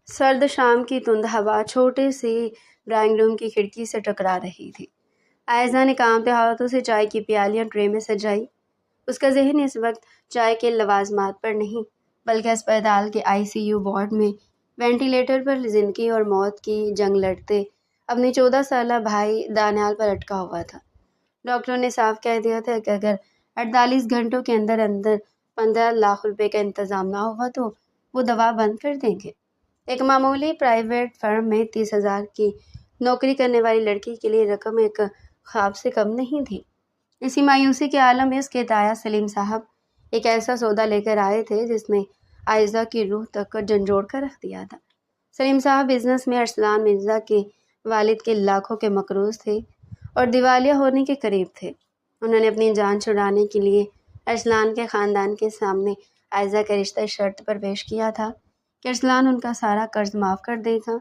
سرد شام کی تند ہوا چھوٹے سے ڈرائنگ روم کی کھڑکی سے ٹکرا رہی تھی۔ عائزہ نے کانپتے ہاتھوں سے چائے کی پیالیاں ٹرے میں سجائی۔ اس کا ذہن اس وقت چائے کے لوازمات پر نہیں بلکہ اسپتال کے ICU وارڈ میں وینٹیلیٹر پر زندگی اور موت کی جنگ لڑتے اپنے 14 سالہ بھائی دانیال پر اٹکا ہوا تھا۔ ڈاکٹروں نے صاف کہہ دیا تھا کہ اگر 48 گھنٹوں کے اندر 15 لاکھ روپے کا انتظام نہ ہوا تو وہ دوا بند کر دیں گے۔ ایک معمولی پرائیویٹ فرم میں 30,000 کی نوکری کرنے والی لڑکی کے لیے رقم ایک خواب سے کم نہیں تھی۔ اسی مایوسی کے عالم میں اس کے تایا سلیم صاحب ایک ایسا سودا لے کر آئے تھے جس نے عائزہ کی روح تک جھنجھوڑ کر رکھ دیا تھا۔ سلیم صاحب بزنس میں ارسلان مرزا کے والد کے لاکھوں کے مقروض تھے اور دیوالیہ ہونے کے قریب تھے۔ انہوں نے اپنی جان چھڑانے کے لیے ارسلان کے خاندان کے سامنے عائزہ کا رشتہ شرط پر پیش کیا تھا کہ ارسلان ان کا سارا قرض معاف کر دے گا۔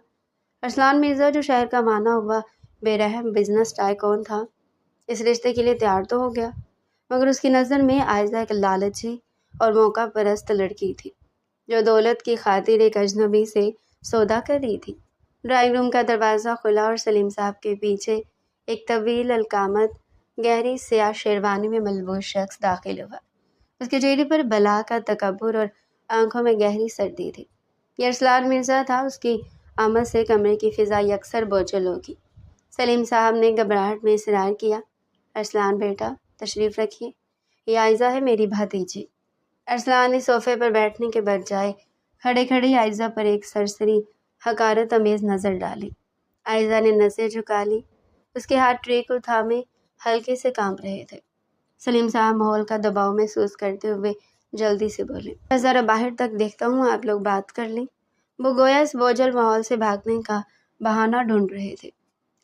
ارسلان مرزا جو شہر کا مانا ہوا بے رحم بزنس ٹائکون تھا، اس رشتے کے لیے تیار تو ہو گیا، مگر اس کی نظر میں عائزہ ایک لالچی اور موقع پرست لڑکی تھی جو دولت کی خاطر ایک اجنبی سے سودا کر رہی تھی۔ ڈرائنگ روم کا دروازہ کھلا اور سلیم صاحب کے پیچھے ایک طویل القامت گہری سیاہ شیروانی میں ملبوس شخص داخل ہوا۔ اس کے چہرے پر بلا کا تکبر اور آنکھوں میں گہری سردی تھی۔ یہ ارسلان مرزا تھا۔ اس کی آمد سے کمرے کی فضا یکسر بوجھل ہوگی۔ سلیم صاحب نے گھبراہٹ میں اصرار کیا، ارسلان بیٹا تشریف رکھیے، یہ عائزہ ہے میری بھتیجی۔ ارسلان نے صوفے پر بیٹھنے کے بجائے کھڑے کھڑے عائزہ پر ایک سرسری حقارت امیز نظر ڈالی۔ عائزہ نے نظریں جھکا لی، اس کے ہاتھ ٹرے کو تھامے ہلکے سے کانپ رہے تھے۔ سلیم صاحب ماحول کا دباؤ محسوس کرتے ہوئے جلدی سے بولے، میں ذرا باہر تک دیکھتا ہوں، آپ لوگ بات کر لیں۔ وہ گویا اس بوجھل ماحول سے بھاگنے کا بہانہ ڈھونڈ رہے تھے۔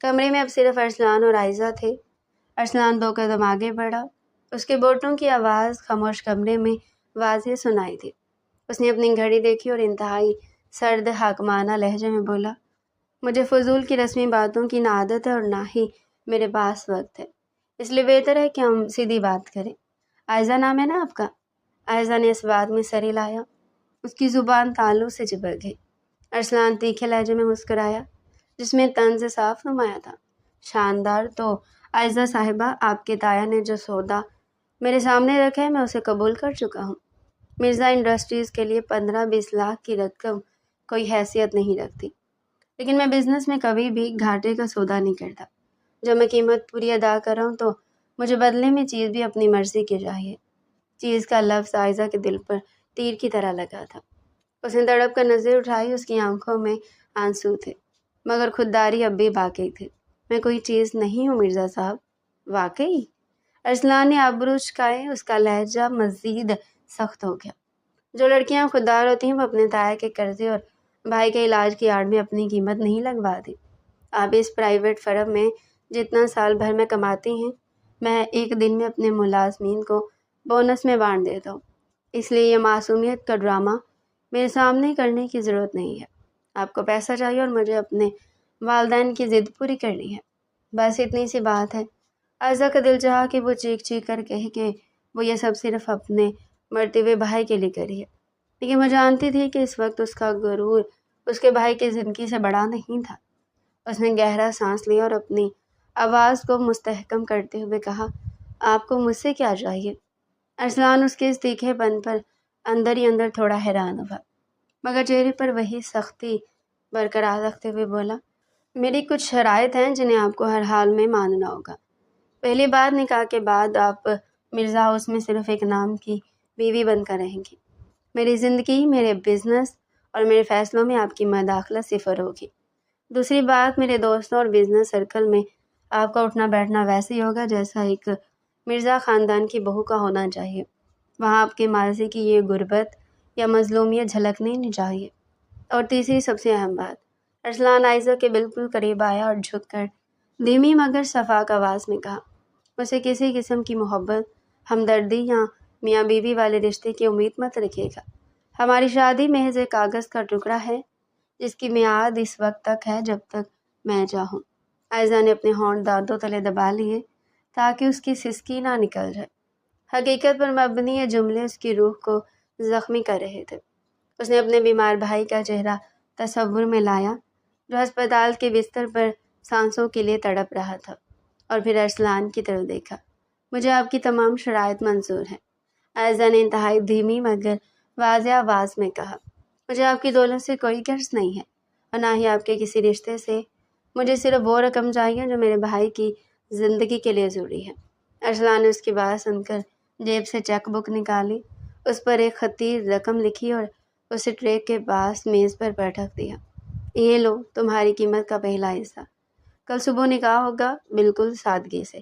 کمرے میں اب صرف ارسلان اور عائزہ تھے۔ ارسلان 2 قدم آگے بڑھا، اس کے بوٹوں کی آواز خاموش کمرے میں واضح سنائی دی۔ اس نے اپنی گھڑی دیکھی اور انتہائی سرد حاکمانہ لہجے میں بولا، مجھے فضول کی رسمی باتوں کی نہ عادت ہے اور نہ ہی میرے پاس وقت ہے، اس لیے بہتر ہے کہ ہم سیدھی بات کریں۔ عائزہ نام ہے نا آپ کا؟ عائزہ نے اس بات میں سر ہلایا، اس کی زبان تالو سے چپک گئی۔ ارسلان تیکھے لہجے میں مسکرایا جس میں طنز صاف نمایاں تھا، شاندار، تو عائزہ صاحبہ آپ کے تایا نے جو سودا میرے سامنے رکھا ہے میں اسے قبول کر چکا ہوں۔ مرزا انڈسٹریز کے لیے 15-20 لاکھ کی رقم کوئی حیثیت نہیں رکھتی، لیکن میں بزنس میں کبھی بھی گھاٹے کا سودا نہیں کرتا۔ جب میں قیمت پوری ادا کر رہا ہوں تو مجھے بدلے میں چیز بھی اپنی مرضی کی چاہیے۔ چیز کا لفظ عائزہ کے دل پر تیر کی طرح لگا تھا۔ اس نے تڑپ کر نظر اٹھائی، اس کی آنکھوں میں آنسو تھے مگر خودداری اب بھی باقی تھی۔ میں کوئی چیز نہیں ہوں مرزا صاحب۔ واقعی؟ ارسلان نے ابرو چکائے، اس کا لہجہ مزید سخت ہو گیا۔ جو لڑکیاں خوددار ہوتی ہیں وہ اپنے تایا کے قرضے اور بھائی کے علاج کی آڑ میں اپنی قیمت نہیں لگواتی۔ آپ اس پرائیویٹ فرم میں جتنا سال بھر میں کماتی ہیں میں ایک دن میں اپنے ملازمین کو بونس میں بانٹ دیتا ہوں، اس لیے یہ معصومیت کا ڈرامہ میرے سامنے کرنے کی ضرورت نہیں ہے۔ آپ کو پیسہ چاہیے اور مجھے اپنے والدین کی ضد پوری کرنی ہے، بس اتنی سی بات ہے۔ عائزہ کا دل چاہا کہ وہ چیخ چیخ کر کہے کہ وہ یہ سب صرف اپنے مرتے ہوئے بھائی کے لیے کری ہے، لیکن وہ جانتی تھی کہ اس وقت اس کا غرور اس کے بھائی کی زندگی سے بڑا نہیں تھا۔ اس نے گہرا سانس لیا اور اپنی آواز کو مستحکم کرتے ہوئے کہا، آپ کو مجھ سے کیا چاہیے؟ ارسلان اس کے اس تیکھے پن پر اندر ہی اندر تھوڑا حیران ہوا مگر چہرے پر وہی سختی برقرار رکھتے ہوئے بولا، میری کچھ شرائط ہیں جنہیں آپ کو ہر حال میں ماننا ہوگا۔ پہلی بات، نکاح کے بعد آپ مرزا ہاؤس میں صرف ایک نام کی بیوی بن کر رہیں گی۔ میری زندگی، میرے بزنس اور میرے فیصلوں میں آپ کی مداخلت صفر ہوگی۔ دوسری بات، میرے دوستوں اور بزنس سرکل میں آپ کا اٹھنا بیٹھنا ویسے ہی ہوگا جیسا ایک مرزا خاندان کی بہو کا ہونا چاہیے۔ وہاں آپ کے ماضی کی یہ غربت یا مظلومیت جھلکنے نہیں چاہیے۔ اور تیسری سب سے اہم بات، ارسلان عائزہ کے بالکل قریب آیا اور جھک کر دھیمی مگر شفاف آواز میں کہا، اسے کسی قسم کی محبت، ہمدردی یا میاں بیوی والے رشتے کی امید مت رکھیے گا۔ ہماری شادی محض ایک کاغذ کا ٹکڑا ہے جس کی میعاد اس وقت تک ہے جب تک میں چاہوں۔ عائزہ نے اپنے ہونٹ دانتوں تلے دبا لیے تاکہ اس کی سسکی نہ نکل جائے۔ حقیقت پر مبنی یہ جملے اس کی روح کو زخمی کر رہے تھے۔ اس نے اپنے بیمار بھائی کا چہرہ تصور میں لایا جو ہسپتال کے بستر پر سانسوں کے لیے تڑپ رہا تھا، اور پھر ارسلان کی طرف دیکھا۔ مجھے آپ کی تمام شرائط منظور ہیں، عائزہ نے انتہائی دھیمی مگر واضح آواز میں کہا۔ مجھے آپ کی دولت سے کوئی غرض نہیں ہے اور نہ ہی آپ کے کسی رشتے سے۔ مجھے صرف وہ رقم چاہیے جو میرے بھائی کی زندگی کے لیے ضروری ہے۔ ارسلان نے اس کی بات سن کر جیب سے چیک بک نکالی، اس پر ایک خطی رقم لکھی اور اسے ٹرے کے پاس میز پر رکھ دیا۔ یہ لو تمہاری قیمت کا پہلا حصہ۔ کل صبح نکاح ہوگا، بالکل سادگی سے،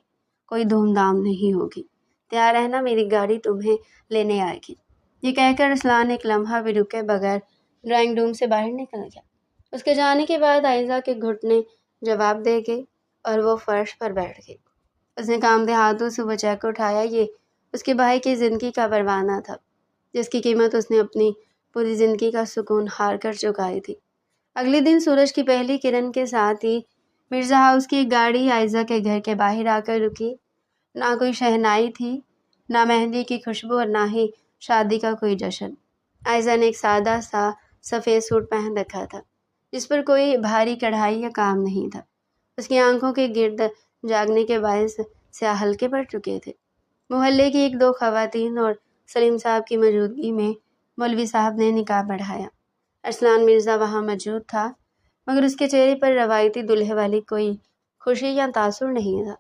کوئی دھوم دھام نہیں ہوگی۔ تیار رہنا، میری گاڑی تمہیں لینے آئے گی۔ یہ کہہ کر ارسلان ایک لمحہ بھی رکے بغیر ڈرائنگ روم سے باہر نکل گیا۔ اس کے جانے کے بعد عائزہ کے گھٹنے جواب دے گئے اور وہ فرش پر بیٹھ گئی۔ اس نے کانپتے ہاتھوں سے وہ چیک اٹھایا۔ یہ اس کے بھائی کی زندگی کا پروانہ تھا، جس کی قیمت اس نے اپنی پوری زندگی کا سکون ہار کر چکائی تھی۔ اگلے دن سورج کی پہلی کرن کے ساتھ ہی مرزا ہاؤس کی ایک گاڑی عائزہ کے گھر کے باہر آ کر رکی۔ نہ کوئی شہنائی تھی، نہ مہندی کی خوشبو اور نہ ہی شادی کا کوئی جشن۔ عائزہ نے ایک سادہ سا سفید سوٹ پہن رکھا تھا جس پر کوئی بھاری کڑھائی یا کام نہیں تھا۔ اس کی آنکھوں کے گرد جاگنے کے باعث سیاہ حلقے پڑ چکے تھے۔ محلے کی ایک دو خواتین اور سلیم صاحب کی موجودگی میں مولوی صاحب نے نکاح پڑھایا۔ ارسلان مرزا وہاں موجود تھا، مگر اس کے چہرے پر روایتی دلہے والی کوئی خوشی یا تاثر نہیں تھا۔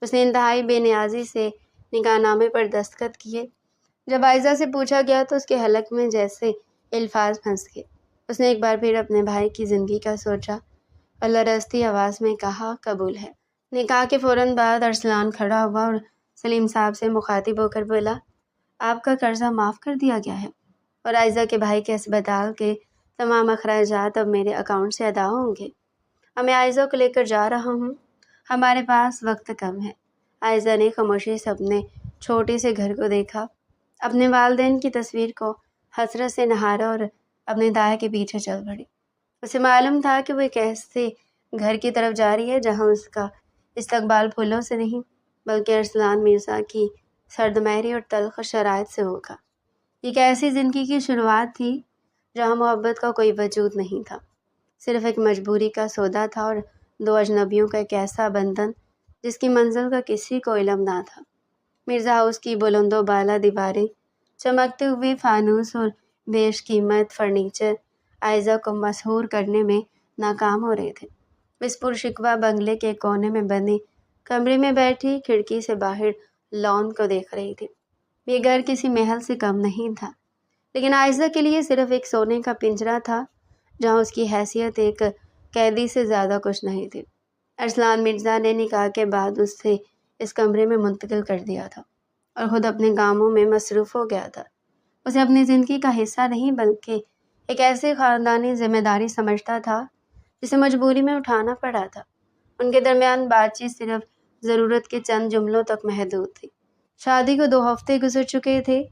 اس نے انتہائی بے نیازی سے نکاح نامے پر دستخط کیے۔ جب عائزہ سے پوچھا گیا تو اس کے حلق میں جیسے الفاظ پھنس گئے۔ اس نے ایک بار پھر اپنے بھائی کی زندگی کا سوچا اور لرزتی آواز میں کہا، قبول ہے۔ نکاح کے فوراً بعد ارسلان کھڑا ہوا اور سلیم صاحب سے مخاطب ہو کر بولا، آپ کا قرضہ معاف کر دیا گیا ہے اور عائزہ کے بھائی کے اسپتال کے تمام اخراجات اب میرے اکاؤنٹ سے ادا ہوں گے۔ اب میں عائزہ کو لے کر جا رہا ہوں، ہمارے پاس وقت کم ہے۔ عائزہ نے خاموشی سے اپنے چھوٹے سے گھر کو دیکھا، اپنے والدین کی تصویر کو حسرت سے نہارا اور اپنے دائیں کے پیچھے چل پڑی۔ اسے معلوم تھا کہ وہ ایک ایسے گھر کی طرف جا رہی ہے جہاں اس کا استقبال پھولوں سے نہیں بلکہ ارسلان مرزا کی سرد مہری اور تلخ شرائط سے ہوگا۔ ایک ایسی زندگی کی شروعات تھی جہاں محبت کا کوئی وجود نہیں تھا، صرف ایک مجبوری کا سودا تھا اور دو اجنبیوں کا ایک ایسا بندھن جس کی منزل کا کسی کو علم نہ تھا۔ مرزا ہاؤس کی بلند و بالا دیواریں، چمکتے ہوئے فانوس اور بیش قیمت فرنیچر عائزہ کو مسحور کرنے میں ناکام ہو رہے تھے۔ اس پرشکوہ بنگلے کے کونے میں بنے کمرے میں بیٹھی کھڑکی سے باہر لان کو دیکھ رہی تھی۔ یہ گھر کسی محل سے کم نہیں تھا، لیکن عائزہ کے لیے صرف ایک سونے کا پنجرا تھا جہاں اس کی حیثیت ایک قیدی سے زیادہ کچھ نہیں تھی۔ ارسلان مرزا نے نکاح کے بعد اس سے اس کمرے میں منتقل کر دیا تھا اور خود اپنے کاموں میں مصروف ہو گیا تھا۔ اسے اپنی زندگی کا حصہ نہیں بلکہ ایک ایسی خاندانی ذمہ داری سمجھتا تھا جسے مجبوری میں اٹھانا پڑا تھا۔ ان کے درمیان بات چیت صرف ضرورت کے چند جملوں تک محدود تھی۔ شادی کو 2 ہفتے گزر چکے تھے۔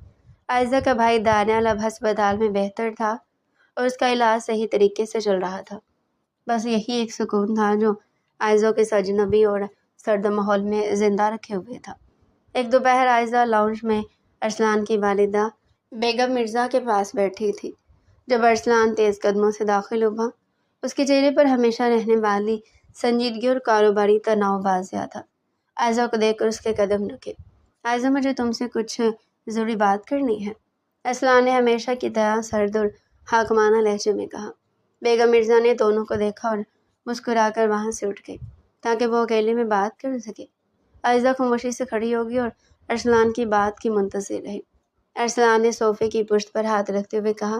عائزہ کا بھائی دانیال اب ہسپتال میں بہتر تھا اور اس کا علاج صحیح طریقے سے چل رہا تھا۔ بس یہی ایک سکون تھا جو عائزہ کے اجنبی اور سرد ماحول میں زندہ رکھے ہوئے تھا۔ ایک دوپہر عائزہ لاؤنج میں ارسلان کی والدہ بیگم مرزا کے پاس بیٹھی تھی۔ جب ارسلان تیز قدموں سے داخل ہوا، اس کے چہرے پر ہمیشہ رہنے والی سنجیدگی اور کاروباری تناؤ واضح تھا۔ عائزہ کو دیکھ کر اس کے قدم رکے۔ عائزہ، مجھے تم سے کچھ ضروری بات کرنی ہے، ارسلان نے ہمیشہ کی طرح سرد اور حاکمانہ لہجے میں کہا۔ بیگم مرزا نے دونوں کو دیکھا اور مسکرا کر وہاں سے اٹھ گئی تاکہ وہ اکیلے میں بات کر سکے۔ عائزہ خاموشی سے کھڑی ہوگی اور ارسلان کی بات کی منتظر رہی۔ ارسلان نے صوفے کی پشت پر ہاتھ رکھتے ہوئے کہا،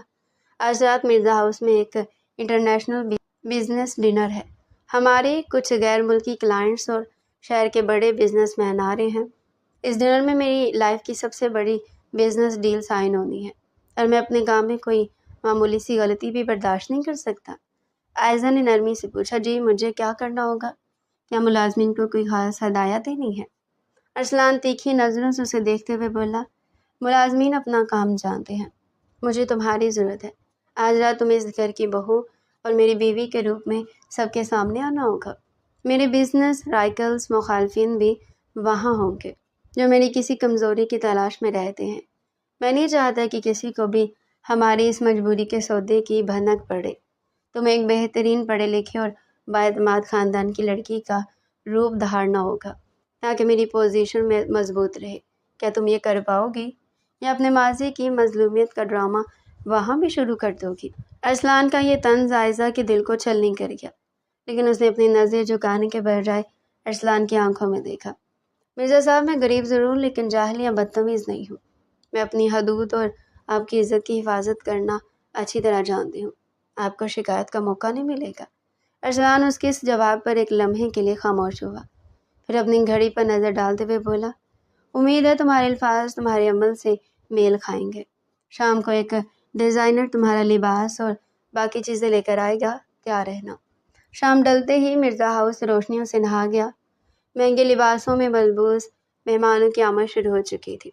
آج رات مرزا ہاؤس میں ایک انٹرنیشنل بزنس ڈنر ہے۔ ہمارے کچھ غیر ملکی کلائنٹس اور شہر کے بڑے بزنس مین آ رہے ہیں۔ اس ڈنر میں میری لائف کی سب سے بڑی بزنس ڈیل سائن ہونی ہے اور میں اپنے کام میں کوئی معمولی سی غلطی بھی برداشت نہیں کر سکتا۔ عائزہ نے نرمی سے پوچھا، جی مجھے کیا کرنا ہوگا؟ کیا ملازمین کو کوئی خاص ہدایت دینی ہے؟ ارسلان تیکھی نظروں سے اسے دیکھتے ہوئے بولا، ملازمین اپنا کام جانتے ہیں، مجھے تمہاری ضرورت ہے۔ آج رات تمہیں اس گھر کی بہو اور میری بیوی کے روپ میں سب کے سامنے آنا ہوگا۔ میرے بزنس رائیکلز مخالفین بھی وہاں ہوں گے جو میری کسی کمزوری کی تلاش میں رہتے ہیں۔ میں نہیں چاہتا کہ کسی کو بھی ہماری اس مجبوری کے سودے کی بھنک پڑے۔ تم ایک بہترین پڑھے لکھے اور بااعتماد خاندان کی لڑکی کا روپ دھارنا ہوگا تاکہ میری پوزیشن میں مضبوط رہے۔ کیا تم یہ کر پاؤ گی یا اپنے ماضی کی مظلومیت کا ڈرامہ وہاں بھی شروع کر دو گی؟ ارسلان کا یہ طنز عائزہ کے دل کو چھلنی کر گیا، لیکن اس نے اپنی نظریں جھکانے کے بجائے ارسلان کی آنکھوں میں دیکھا۔ مرزا صاحب، میں غریب ضرور لیکن جاہل یا بدتمیز نہیں ہوں۔ میں اپنی حدود اور آپ کی عزت کی حفاظت کرنا اچھی طرح جانتی ہوں۔ آپ کو شکایت کا موقع نہیں ملے گا۔ ارسلان اس کے اس جواب پر ایک لمحے کے لیے خاموش ہوا، پھر اپنی گھڑی پر نظر ڈالتے ہوئے بولا، امید ہے تمہارے الفاظ تمہارے عمل سے میل کھائیں گے۔ شام کو ایک ڈیزائنر تمہارا لباس اور باقی چیزیں لے کر آئے گا، تیار رہنا۔ شام ڈلتے ہی مرزا ہاؤس روشنیوں سے نہا گیا۔ مہنگے لباسوں میں ملبوس مہمانوں کی آمد شروع ہو چکی تھی۔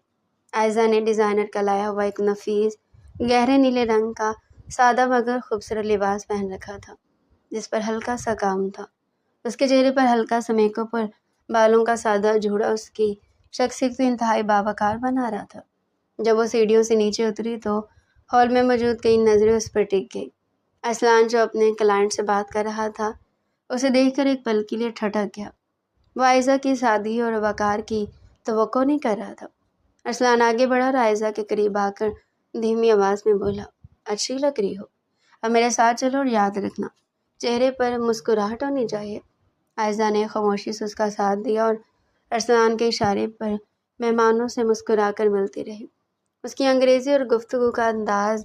عائزہ نے ڈیزائنر کا لایا ہوا ایک نفیس گہرے نیلے رنگ کا سادہ مگر خوبصورت لباس پہن رکھا تھا، جس پر ہلکا سا کام تھا۔ اس کے چہرے پر ہلکا سا میک اپ اور بالوں کا سادہ جوڑا اس کی شخصیت کو انتہائی باوقار بنا رہا تھا۔ جب وہ سیڑھیوں سے نیچے اتری تو ہال میں موجود کئی نظریں اس پر ٹک گئی۔ ارسلان جو اپنے کلائنٹ سے بات کر رہا تھا، اسے دیکھ کر ایک پل کے لیے ٹھٹک گیا۔ وہ عائزہ کی سادگی اور وقار کی توقع نہیں کر رہا تھا۔ ارسلان آگے بڑھا اور عائزہ کے قریب آ کر دھیمی آواز میں بولا، اچھی لگ رہی ہو، اب میرے ساتھ چلو اور یاد رکھنا چہرے پر مسکراہٹ ہونی چاہیے۔ عائزہ نے خاموشی سے اس کا ساتھ دیا اور ارسلان کے اشارے پر مہمانوں سے مسکرا کر ملتی رہی۔ اس کی انگریزی اور گفتگو کا انداز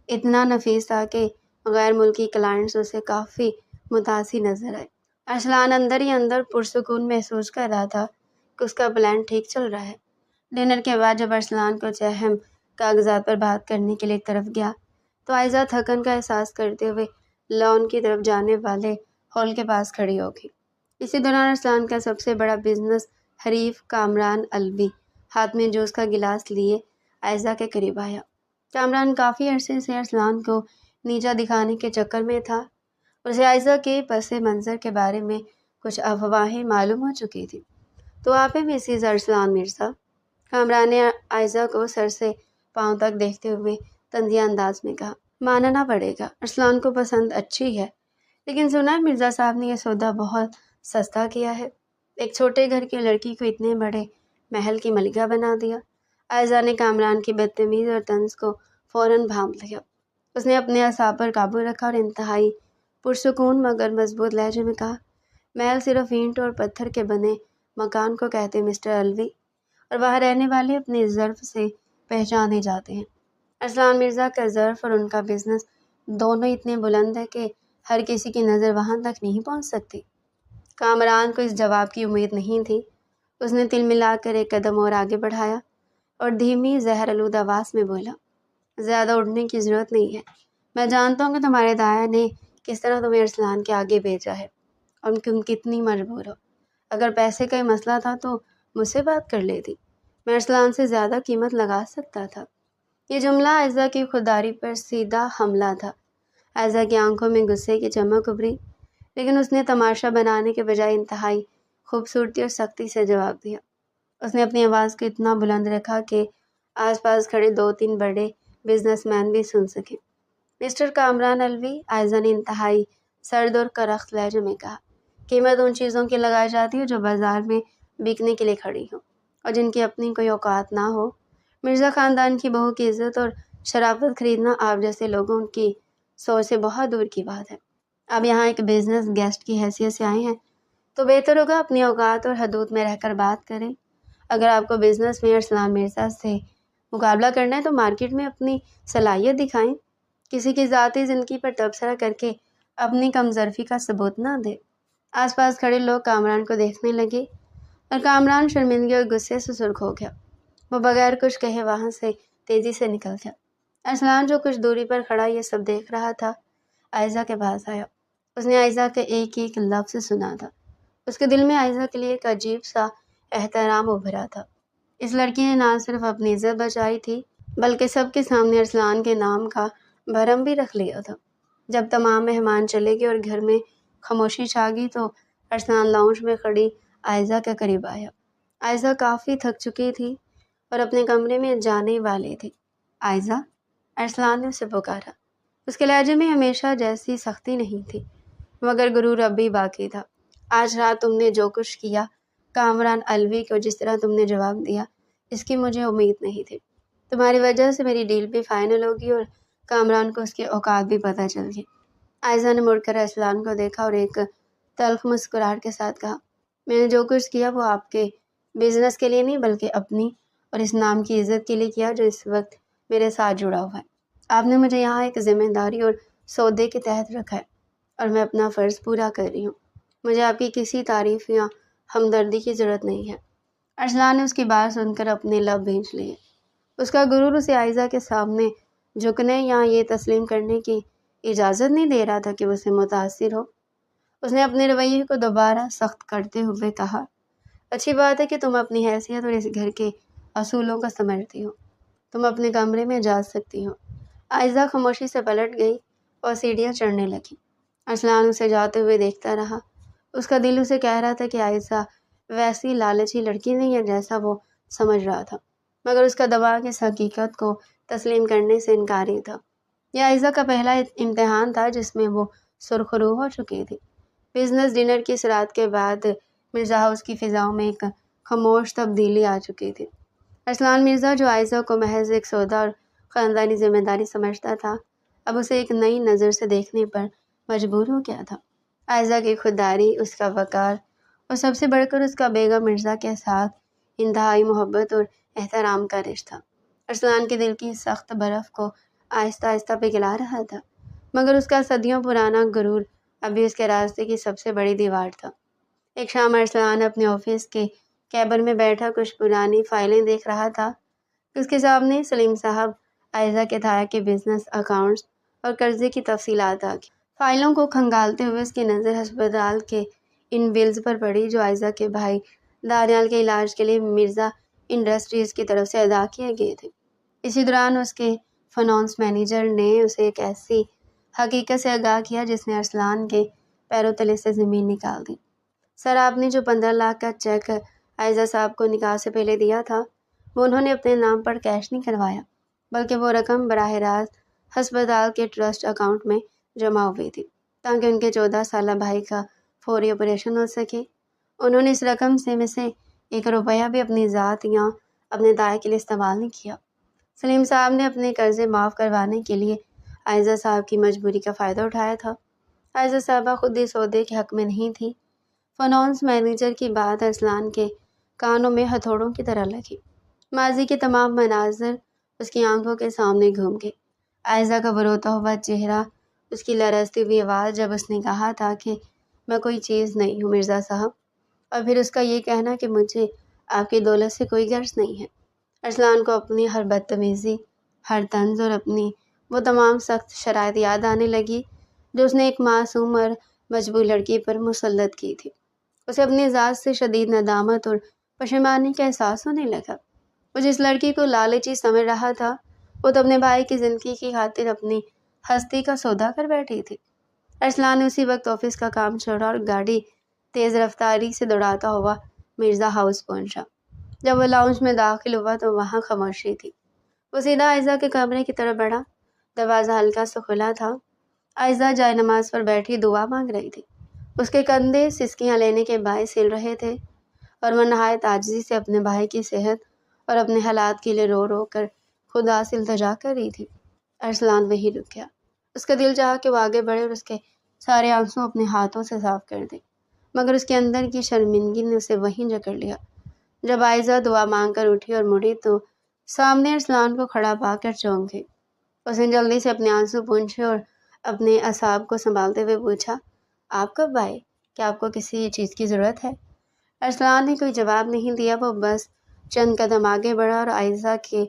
اتنا نفیس تھا کہ غیر ملکی کلائنٹس اسے کافی متاثر نظر آئے۔ ارسلان اندر ہی اندر پرسکون محسوس کر رہا تھا کہ اس کا پلان ٹھیک چل رہا ہے۔ ڈنر کے بعد جب ارسلان کچھ اہم کاغذات پر بات کرنے کے لیے ایک طرف گیا تو عائزہ تھکن کا احساس کرتے ہوئے لان کی طرف جانے والے ہال کے پاس کھڑی ہو گئی۔ اسی دوران ارسلان کا سب سے بڑا بزنس حریف کامران الوی ہاتھ میں جوس کا گلاس لیے عائزہ کے قریب آیا۔ کامران کافی عرصے سے ارسلان کو نیچا دکھانے کے چکر میں تھا۔ اسے عائزہ کے پس منظر کے بارے میں کچھ افواہیں معلوم ہو چکی تھی۔ تو آپ ہیں مسز ارسلان مرزا؟ کامران نے عائزہ کو سر سے پاؤں تک دیکھتے ہوئے طنزیہ انداز میں کہا۔ ماننا پڑے گا ارسلان کو پسند اچھی ہے، لیکن سنا ہے مرزا صاحب نے یہ سودا بہت سستا کیا ہے، ایک چھوٹے گھر کی لڑکی کو اتنے بڑے محل کی ملکہ بنا دیا۔ عائزہ نے کامران کی بدتمیزی اور طنز کو فوراً بھانپ لیا۔ اس نے اپنے اعصاب پر قابو رکھا اور انتہائی پرسکون مگر مضبوط لہجے میں کہا، محل صرف اینٹ اور پتھر کے بنے مکان کو کہتے ہیں مسٹر الوی، اور وہاں رہنے والے اپنے ظرف سے پہچانے جاتے ہیں۔ ارسلان مرزا کا ظرف اور ان کا بزنس دونوں اتنے بلند ہے کہ ہر کسی کی نظر وہاں تک نہیں پہنچ سکتی۔ کامران کو اس جواب کی امید نہیں تھی۔ اس نے تل ملا کر ایک قدم اور آگے بڑھایا اور دھیمی زہر آلود آواز میں بولا، زیادہ اڑنے کی ضرورت نہیں ہے۔ میں جانتا ہوں کہ تمہارے دایا نے کس طرح تمہیں ارسلان کے آگے بھیجا ہے اور تم کتنی مجبور ہو۔ اگر پیسے کا ہی مسئلہ تھا تو مجھ سے بات کر لیتی، میں ارسلان سے زیادہ قیمت لگا سکتا تھا۔ یہ جملہ عائزہ کی خودداری پر سیدھا حملہ تھا۔ عائزہ کی آنکھوں میں غصے کی چمک ابھری، لیکن اس نے تماشا بنانے کے بجائے انتہائی خوبصورتی اور سختی سے جواب دیا۔ اس نے اپنی آواز کو اتنا بلند رکھا کہ آس پاس کھڑے 2-3 بڑے بزنس مین بھی سن سکے۔ مسٹر کامران الوی، عائزہ نے انتہائی سرد اور کرخت لہجے میں کہا، قیمت ان چیزوں کی لگائی جاتی ہے جو بازار میں بکنے کے لیے کھڑی ہوں اور جن کی اپنی کوئی اوقات نہ ہو۔ مرزا خاندان کی بہو کی عزت اور شرافت خریدنا آپ جیسے لوگوں کی سوچ سے بہت دور کی بات ہے۔ آپ یہاں ایک بزنس گیسٹ کی حیثیت سے آئے ہیں تو بہتر ہوگا اپنی اوقات اور حدود میں رہ کر بات کریں۔ اگر آپ کو بزنس میں ارسلان مرزا سے مقابلہ کرنا ہے تو مارکیٹ میں اپنی صلاحیت دکھائیں، کسی کی ذاتی زندگی پر تبصرہ کر کے اپنی کمظرفی کا ثبوت نہ دیں۔ آس پاس کھڑے لوگ کامران کو دیکھنے لگے اور کامران شرمندگی اور غصے سے سرخ ہو گیا۔ وہ بغیر کچھ کہے وہاں سے تیزی سے نکل گیا۔ ارسلان جو کچھ دوری پر کھڑا یہ سب دیکھ رہا تھا، عائزہ کے پاس آیا۔ اس نے عائزہ کا ایک ایک لفظ سنا تھا۔ اس کے دل میں عائزہ کے لیے ایک عجیب سا احترام ابھرا تھا۔ اس لڑکی نے نہ صرف اپنی عزت بچائی تھی بلکہ سب کے سامنے ارسلان کے نام کا بھرم بھی رکھ لیا تھا۔ جب تمام مہمان چلے گئے اور گھر میں خاموشی چھا گئی تو ارسلان لاؤنج میں کھڑی عائزہ کے قریب آیا۔ عائزہ کافی تھک چکی تھی اور اپنے کمرے میں جانے والی تھی۔ عائزہ، ارسلان نے اسے پکارا۔ اس کے لہجے میں ہمیشہ جیسی سختی نہیں تھی، مگر غرور اب بھی باقی تھا۔ آج رات تم نے جو کچھ کیا، کامران الوی کو جس طرح تم نے جواب دیا، اس کی مجھے امید نہیں تھی۔ تمہاری وجہ سے میری ڈیل بھی فائنل ہوگی اور کامران کو اس کے اوقات بھی پتہ چل گئی۔ عائزہ نے مڑ کر ارسلان کو دیکھا اور ایک تلخ مسکراہٹ کے ساتھ کہا، میں نے جو کچھ کیا وہ آپ کے بزنس کے لیے نہیں بلکہ اپنی اور اس نام کی عزت کے لیے کیا جو اس وقت میرے ساتھ جڑا ہوا ہے۔ آپ نے مجھے یہاں ایک ذمہ داری اور سودے کے تحت رکھا ہے اور میں اپنا فرض پورا کر رہی ہوں۔ مجھے آپ کی کسی تعریف یا ہمدردی کی ضرورت نہیں ہے۔ ارسلان نے اس کی بات سن کر اپنے لب بھینچ لیے۔ اس کا غرور اسے عائزہ کے سامنے جھکنے یا یہ تسلیم کرنے کی اجازت نہیں دے رہا تھا کہ وہ اسے متاثر ہو۔ اس نے اپنے رویے کو دوبارہ سخت کرتے ہوئے کہا، اچھی بات ہے کہ تم اپنی حیثیت اور اس گھر کے اصولوں کا سمجھتی ہو۔ تم اپنے کمرے میں جا سکتی ہو۔ عائزہ خاموشی سے پلٹ گئی اور سیڑھیاں چڑھنے لگی۔ ارسلان اسے جاتے ہوئے دیکھتا رہا۔ اس کا دل اسے کہہ رہا تھا کہ عائزہ ویسی لالچی لڑکی نہیں ہے جیسا وہ سمجھ رہا تھا، مگر اس کا دماغ اس حقیقت کو تسلیم کرنے سے انکاری تھا۔ یہ عائزہ کا پہلا امتحان تھا جس میں وہ سرخرو ہو چکی تھی۔ بزنس ڈنر کی اس رات کے بعد مرزا ہاؤس کی فضاؤں میں ایک خاموش تبدیلی آ چکی تھی۔ ارسلان مرزا جو عائزہ کو محض ایک سودا اور خاندانی ذمہ داری سمجھتا تھا، اب اسے ایک نئی نظر سے دیکھنے پر مجبور ہو گیا تھا۔ عائزہ کی خودداری، اس کا وقار اور سب سے بڑھ کر اس کا بیگم مرزا کے ساتھ انتہائی محبت اور احترام کا رشتہ ارسلان کے دل کی سخت برف کو آہستہ آہستہ پگھلا رہا تھا، مگر اس کا صدیوں پرانا غرور ابھی اس کے راستے کی سب سے بڑی دیوار تھا۔ ایک شام ارسلان اپنے آفس کے کیبن میں بیٹھا کچھ پرانی فائلیں دیکھ رہا تھا۔ اس کے سامنے سلیم صاحب عائزہ کے تھا کہ بزنس اکاؤنٹس اور قرضے کی تفصیلات آ گئی۔ فائلوں کو کھنگالتے ہوئے اس کی نظر ہسپتال کے ان بلز پر پڑی جو عائزہ کے بھائی دانیال کے علاج کے لیے مرزا انڈسٹریز کی طرف سے ادا کیے گئے تھے۔ اسی دوران اس کے فنانس مینیجر نے اسے ایک ایسی حقیقت سے آگاہ کیا جس نے ارسلان کے پیروں تلے سے زمین نکال دی۔ سر، آپ نے جو 15 لاکھ کا چیک عائزہ صاحب کو نکاح سے پہلے دیا تھا وہ انہوں نے اپنے نام پر کیش نہیں کروایا، بلکہ وہ رقم براہ راست ہسپتال کے ٹرسٹ اکاؤنٹ میں جمع ہوئی تھی تاکہ ان کے 14 سالہ بھائی کا فوری آپریشن ہو سکے۔ انہوں نے اس رقم میں سے 1 روپیہ بھی اپنی ذات یا اپنے دائیں کے لیے استعمال نہیں کیا۔ سلیم صاحب نے اپنے قرضے معاف کروانے کے لیے عائزہ صاحب کی مجبوری کا فائدہ اٹھایا تھا۔ عائزہ صاحبہ خود اس سودے کے حق میں نہیں تھی۔ فنانس مینیجر کی بات ارسلان کے کانوں میں ہتھوڑوں کی طرح لگی۔ ماضی کے تمام مناظر اس کی آنکھوں کے سامنے گھوم گئے۔ عائزہ کا وہ روتا ہوا چہرہ، اس کی لرزتی ہوئی آواز جب اس نے کہا تھا کہ میں کوئی چیز نہیں ہوں مرزا صاحب، اور پھر اس کا یہ کہنا کہ مجھے آپ کی دولت سے کوئی غرض نہیں ہے۔ ارسلان کو اپنی ہر بدتمیزی، ہر طنز اور اپنی وہ تمام سخت شرائط یاد آنے لگی جو اس نے ایک معصوم اور مجبور لڑکی پر مسلط کی تھی۔ اسے اپنی ذات سے شدید ندامت اور پشیمانی کا احساس ہونے لگا۔ وہ جس لڑکی کو لالچی سمجھ رہا تھا وہ تو اپنے بھائی کی زندگی کی خاطر اپنی ہستی کا سودا کر بیٹھی تھی۔ ارسلان نے اسی وقت آفس کا کام چھوڑا اور گاڑی تیز رفتاری سے دوڑاتا ہوا مرزا ہاؤس پہنچا۔ جب وہ لاؤنج میں داخل ہوا تو وہاں خاموشی تھی۔ وہ سیدھا عائزہ کے کمرے کی طرف بڑھا۔ دروازہ ہلکا سا کھلا تھا۔ عائزہ جائے نماز پر بیٹھی دعا مانگ رہی تھی۔ اس کے کندھے سسکیاں لینے کے باعث ہل رہے تھے اور وہ نہایت عاجزی سے اپنے بھائی کی صحت اور اپنے حالات کے لیے رو رو کر خدا سے التجا کر رہی تھی۔ ارسلان وہی رک گیا۔ اس کا دل چاہا کہ وہ آگے بڑھے اور اس کے سارے آنسو اپنے ہاتھوں سے صاف کر دے، مگر اس کے اندر کی شرمندگی نے اسے وہیں جکڑ لیا۔ جب عائزہ دعا مانگ کر اٹھی اور مڑی تو سامنے ارسلان کو کھڑا پا کر چونک گئی۔ اس نے جلدی سے اپنے آنسو پونچھے اور اپنے اعصاب کو سنبھالتے ہوئے پوچھا، آپ کب آئے؟ کیا آپ کو کسی چیز کی ضرورت ہے؟ ارسلان نے کوئی جواب نہیں دیا، وہ بس چند قدم آگے بڑھا اور عائزہ کے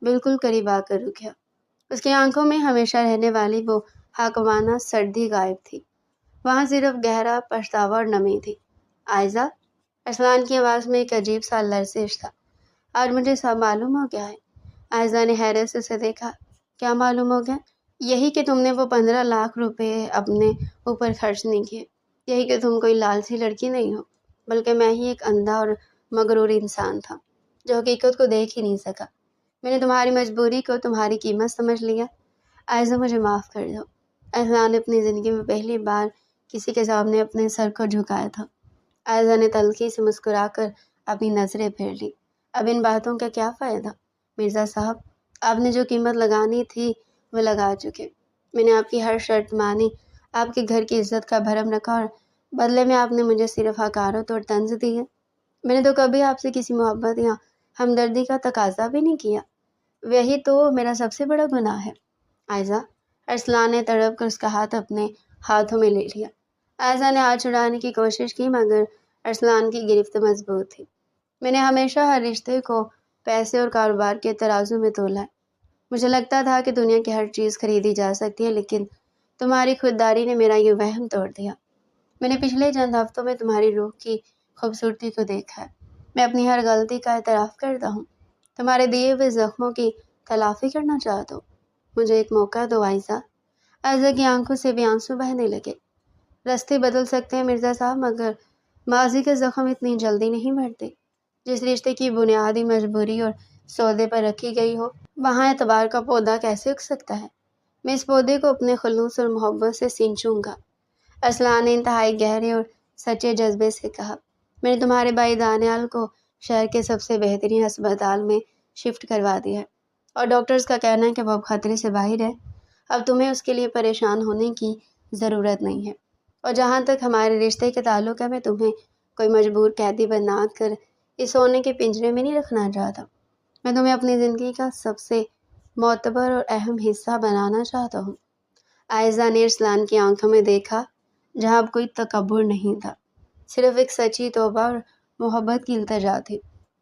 بالکل قریب آ کر رک گیا۔ اس کی آنکھوں میں ہمیشہ رہنے والی وہ حاکمانہ سردی غائب تھی، وہاں صرف گہرا پچھتاوا اور نمی تھی۔ عائزہ، ارسلان کی آواز میں ایک عجیب سا لرزش تھا۔ آج مجھے سب معلوم ہو گیا ہے۔ عائزہ نے حیرت سے اسے دیکھا۔ کیا معلوم ہو گیا؟ یہی کہ تم نے وہ 15 لاکھ روپے اپنے اوپر خرچ نہیں کیے، یہی کہ تم کوئی لالچی لڑکی نہیں ہو، بلکہ میں ہی ایک اندھا اور مغرور انسان تھا جو حقیقت کو دیکھ ہی نہیں سکا۔ میں نے تمہاری مجبوری کو تمہاری قیمت سمجھ لیا۔ عائزہ مجھے معاف کر دو۔ اذان نے اپنی زندگی میں پہلی بار کسی کے سامنے اپنے سر کو جھکایا تھا۔ عائزہ نے تلخی سے مسکرا کر اپنی نظریں پھیر لی۔ اب ان باتوں کا کیا فائدہ؟ مرزا صاحب، آپ نے جو قیمت لگانی تھی وہ لگا چکے۔ میں نے آپ کی ہر شرط مانی، آپ کے گھر کی عزت کا بھرم رکھا اور بدلے میں آپ نے مجھے صرف حقارت اور طنز دی ہے۔ میں نے تو کبھی آپ سے کسی محبت یا ہمدردی کا تقاضا بھی نہیں کیا۔ وہی تو میرا سب سے بڑا گناہ ہے۔ عائزہ، ارسلان نے تڑپ کر اس کا ہاتھ اپنے ہاتھوں میں لے لیا۔ عائزہ نے ہاتھ چھڑانے کی کوشش کی مگر ارسلان کی گرفت مضبوط تھی۔ میں نے ہمیشہ ہر رشتے کو پیسے اور کاروبار کے ترازو میں تولا ہے۔ مجھے لگتا تھا کہ دنیا کی ہر چیز خریدی جا سکتی ہے، لیکن تمہاری خودداری نے میرا یہ وہم توڑ دیا۔ میں نے پچھلے چند ہفتوں میں تمہاری روح کی خوبصورتی کو دیکھا ہے۔ میں اپنی ہر غلطی کا اعتراف کرتا ہوں، تمہارے دیے ہوئے زخموں کی تلافی کرنا چاہتا ہوں۔ مجھے ایک موقع دو عائزہ۔ عائزہ کی آنکھوں سے بھی آنسو بہنے لگے۔ راستے بدل سکتے ہیں مرزا صاحب، مگر ماضی کے زخم اتنی جلدی نہیں بڑھتے۔ جس رشتے کی بنیادی مجبوری اور سودے پر رکھی گئی ہو، وہاں اعتبار کا پودا کیسے اگ سکتا ہے؟ میں اس پودے کو اپنے خلوص اور محبت سے سینچوں گا۔ ارسلان نے انتہائی گہرے اور سچے جذبے سے کہا۔ میں نے تمہارے بھائی دانیال کو شہر کے سب سے بہترین ہسپتال میں شفٹ کروا دیا ہے اور ڈاکٹرز کا کہنا ہے کہ وہ اب خطرے سے باہر ہے۔ اب تمہیں اس کے لیے پریشان ہونے کی ضرورت نہیں ہے۔ اور جہاں تک ہمارے رشتے کے تعلق ہے، میں تمہیں کوئی مجبور قیدی بنا کر اس سونے کے پنجرے میں نہیں رکھنا چاہتا۔ میں تمہیں اپنی زندگی کا سب سے معتبر اور اہم حصہ بنانا چاہتا ہوں۔ عائزہ نے ارسلان کی آنکھوں میں دیکھا، جہاں اب کوئی تکبر نہیں تھا، صرف ایک سچی توبہ اور محبت کی التجا تھی۔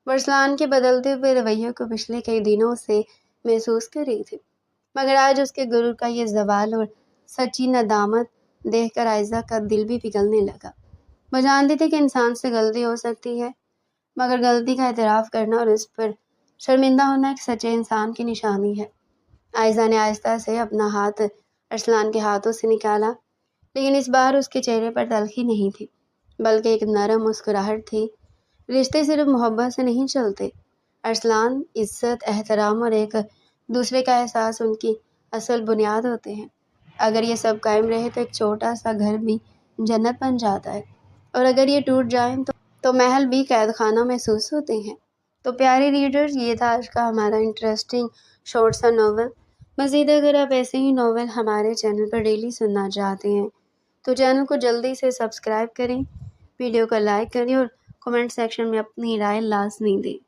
وہ ارسلان کے بدلتے ہوئے رویے کو پچھلے کئی دنوں سے محسوس کر رہی تھی، مگر آج اس کے غرور کا یہ زوال اور سچی ندامت دیکھ کر عائزہ کا دل بھی پگھلنے لگا۔ وہ جانتی تھی کہ انسان سے غلطی ہو سکتی ہے، مگر غلطی کا اعتراف کرنا اور اس پر شرمندہ ہونا ایک سچے انسان کی نشانی ہے۔ عائزہ نے آہستہ سے اپنا ہاتھ ارسلان کے ہاتھوں سے نکالا، لیکن اس بار اس کے چہرے پر تلخی نہیں تھی، بلکہ ایک نرم مسکراہٹ تھی۔ رشتے صرف محبت سے نہیں چلتے ارسلان، عزت، احترام اور ایک دوسرے کا احساس ان کی اصل بنیاد ہوتے ہیں۔ اگر یہ سب قائم رہے تو ایک چھوٹا سا گھر بھی جنت بن جاتا ہے، اور اگر یہ ٹوٹ جائیں تو محل بھی قید خانہ محسوس ہوتے ہیں۔ تو پیارے ریڈرز، یہ تھا آج کا ہمارا انٹرسٹنگ شارٹ سا ناول۔ مزید اگر آپ ایسے ہی ناول ہمارے چینل پر ڈیلی سننا چاہتے ہیں تو چینل کو جلدی سے سبسکرائب کریں، ویڈیو کو لائک کریں اور کمنٹ سیکشن میں اپنی رائے لازمی دیں۔